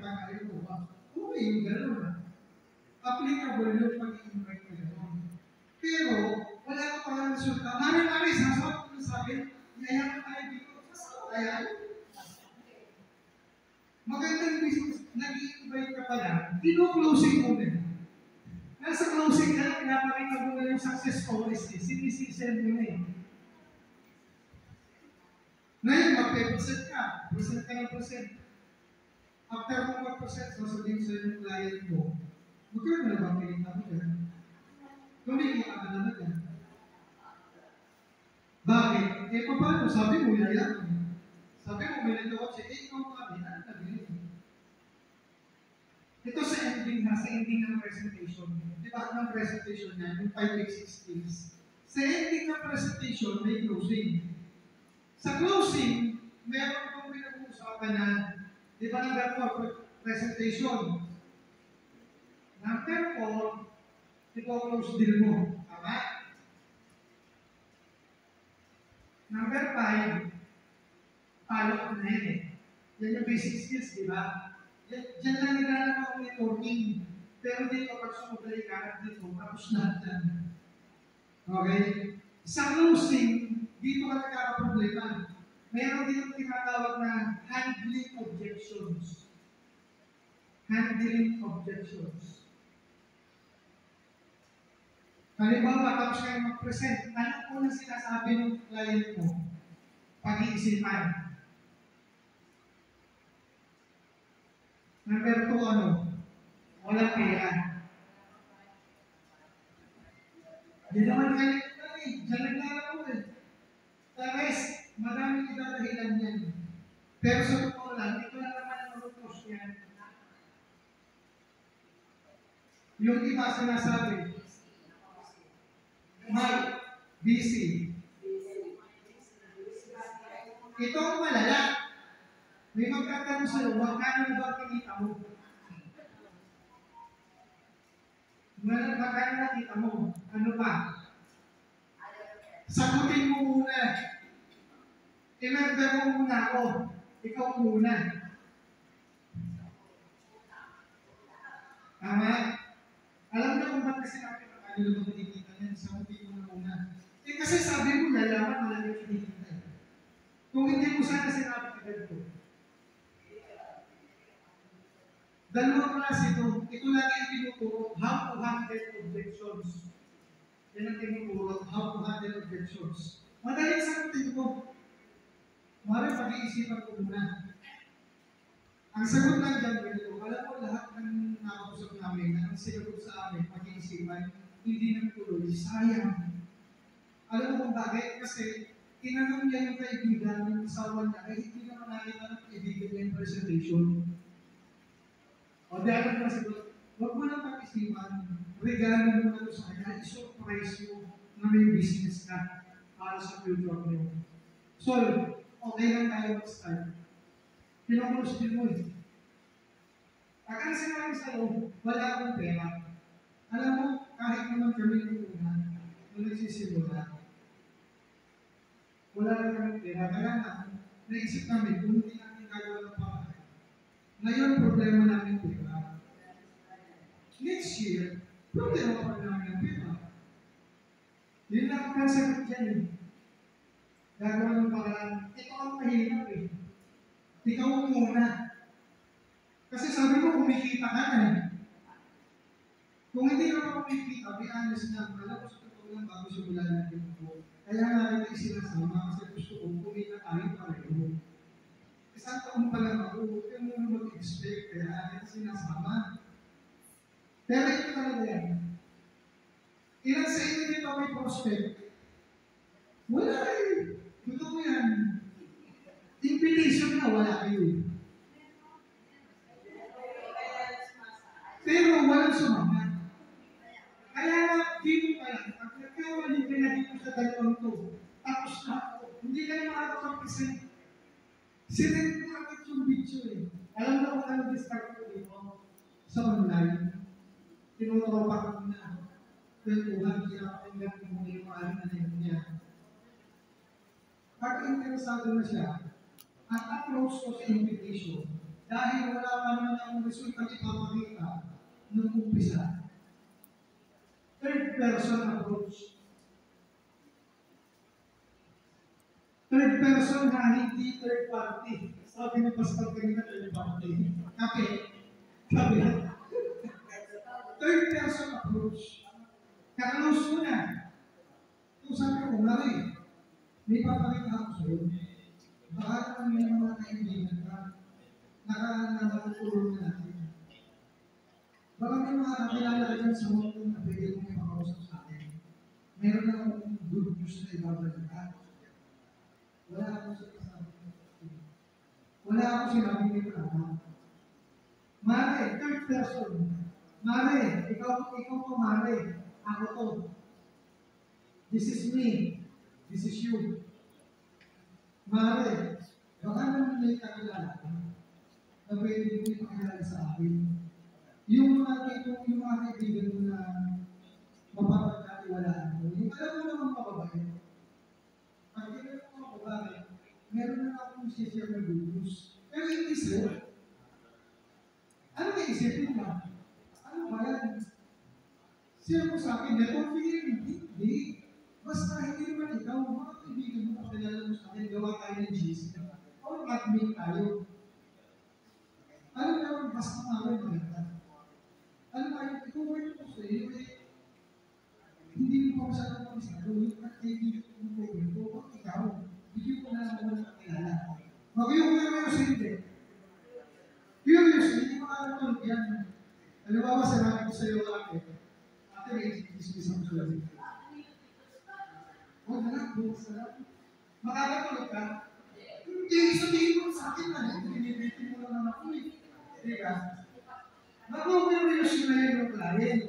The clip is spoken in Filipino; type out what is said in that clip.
pag-ayaw ko ba? Okay, yung gano'n. Applicable yung pag-invite ko gano'n. Pero, wala ka pa ng resulta. Mari-mari, sasawag ko sa akin, iayakan tayo dito. Sasawag tayo. Magandang business, nag-i-invite ka pala, dino-closing mo na. Nasa closing ka, pinapakita mo na yung success stories eh. Sinisisend mo na eh. Ngayon, mag-present ka. Present ka ng present. After mo mag-present, sasabihin sa yung client mo, magkano na ba pinita mo dyan? Kumikita ka naman dyan. Bakit? Eh, paano? Sabi mo, yayaman. Sabi mo, may nagawat siya, ikaw kami, ano na bilhin? Ito sa ending na, sa ending ng presentation. Di ba ang presentation niya, yung 5 basic skills. Sa ending ng presentation, may closing. Sa closing, meron kong pinag-uusapan na, di ba number 4, presentation. Number 4, ito-close deal mo. Tama? Number 5, follow-up na yun eh. Yan yung basic skills, di ba? Diyan lang naglalap ako networking. Pero dito, pag sumudali ka, dito, tapos lahat yan. Okay? Sa closing, dito ka nagkakaproblema. Meron din tinatawag na handling objections. Handling objections. Halimbawa, tapos kayo mag-present, ano po na sinasabi ng client mo? Pag-iisipan. Number 2, ano? Walang pera. Di naman kayo eh. Diyan naglalaro eh. Tares, maraming idadahilan yan. Pero sa totoo lang, ito na naman ang rutos yan. Yung iba sinasabi, Mike, busy. Ito ang malala. May magtatanong sa'yo, magkano ba kinita mo? Magkano nakita mo? Ano ba? Sagutin mo muna. Inagda mo muna ako. Ikaw muna. Tama? Alam na kung ba't kasi natin ano na magkikita niyan, sagutin mo muna. Eh kasi sabi mo, yayaman, malaki kinikita. Kung hindi mo sana sinabi ka ganito. Dalawang klase ito. Ito lagi ang tinuturo, how to handle objections. Yan ang tinuturo, how to handle objections. Madaling sagutin ko. Maraming pag-iisipan ko muna. Ang sagot lang dyan, ganito, alam mo lahat ng nakausap namin, na ang sinagot sa amin, pag-iisipan, hindi nang tuloy, sayang. Alam mo kung bakit? Kasi tinanong niya yung kaibigan, yung asawa niya, eh hindi naman nakita ng kaibigan niya yung presentation. O dahil na sagot, huwag mo lang pag-isipan, regalo mo na ito sa kanya, i-surprise mo na may business ka para sa future niyo. So, okay lang tayo mag-start. Pinaklose din mo eh. Pag ang sinabi sa'yo, wala akong pera. Alam mo, kahit naman kami ng una, nung nagsisimula, wala lang kami pera. Kaya nga, naisip namin, kung hindi natin gagawa ng paraan. Ngayon, problema namin pera. Next year, problema pa rin namin ang pera. Yun lang ang concept dyan eh. Gagawa ng paraan. Ito ang mahirap eh. Ikaw muna. Kasi sabi mo, kumikita ka na eh. Kung hindi ka kumikita, be honest na, alam ko sa totoo lang bago simulan natin ito. Kaya nga rin isinasama kasi gusto ko, kumita tayo pareho. Isang taon pa lang ako, huwag ka muna mag-expect, kaya rin sinasama. Pero ito talaga yan. Ilan sa inyo dito may prospect? Wala eh. Totoo yan. Invitation na wala kayo. Pero walang sumama. Kaya nga, dito pa lang, pag nagkawali ka na dito sa dalawang to, tapos na ako, hindi kayo makakapag-present. Sinend ko agad yung video eh. Alam na kung ano discard ko dito sa online. Tinutropa ko na. Kwentuhan, kinakapagyan ko muna yung maaari na name niya. Pag interesado na siya, ang approach ko sa invitation, Dahil wala pa naman ang resulta ipapakita nung umpisa. Third person approach. Third person na hindi third party. Sabi ng pastor kanina third party. Kapit. Kapit. Third person approach. Kakalose mo na. Kung sabi ko, Mari, may papakita ako sa'yo. Baka naman may mga kaibigan ka. Nakatulong na natin. Baka may mga kakilala ka dyan sa mundo na pwede mong ipakausap sa akin. Meron na akong good news na ibabalita. Wala akong sinasabi. Wala akong sinabi nito naman. Mare, third person. Mare, ikaw po Mare. Ako to. This is me. This is you. Mare, baka naman may kakilala ka na pwede mo ipakilala sa akin. Yung mga kaibigan mo na mapapagkatiwalaan mo, yung alam mo naman mababait. Pag ginagawa mo mababait, meron na akong share na good news. Pero hindi sir. Ano na isipin ba? Ano ba yan? Share mo sa akin, never feeling, hindi. Basta hindi naman ikaw, mga kaibigan mo, pakilala mo sa akin, gawa tayo ng GC. O mag-meet tayo. Ano naman, basta mga maganda. Ano ba yung ikuwin ko sa iyo hindi mo pa masyadong pamisado, yung kaibigan mo ko, ikaw, hindi ko na naman nakakilala. Mag-yung sa hindi. Curious, hindi mo makakatulog yan. Alam ba, sinabi ko sa iyo ate, may dismiss ako sa iyo. Huwag na, bukas na lang. Makakatulog ka? Hindi, sabihin mo sa akin na, hindi mo lang naman ako eh. Hindi ka? Naku, may relasyon na yun ng client.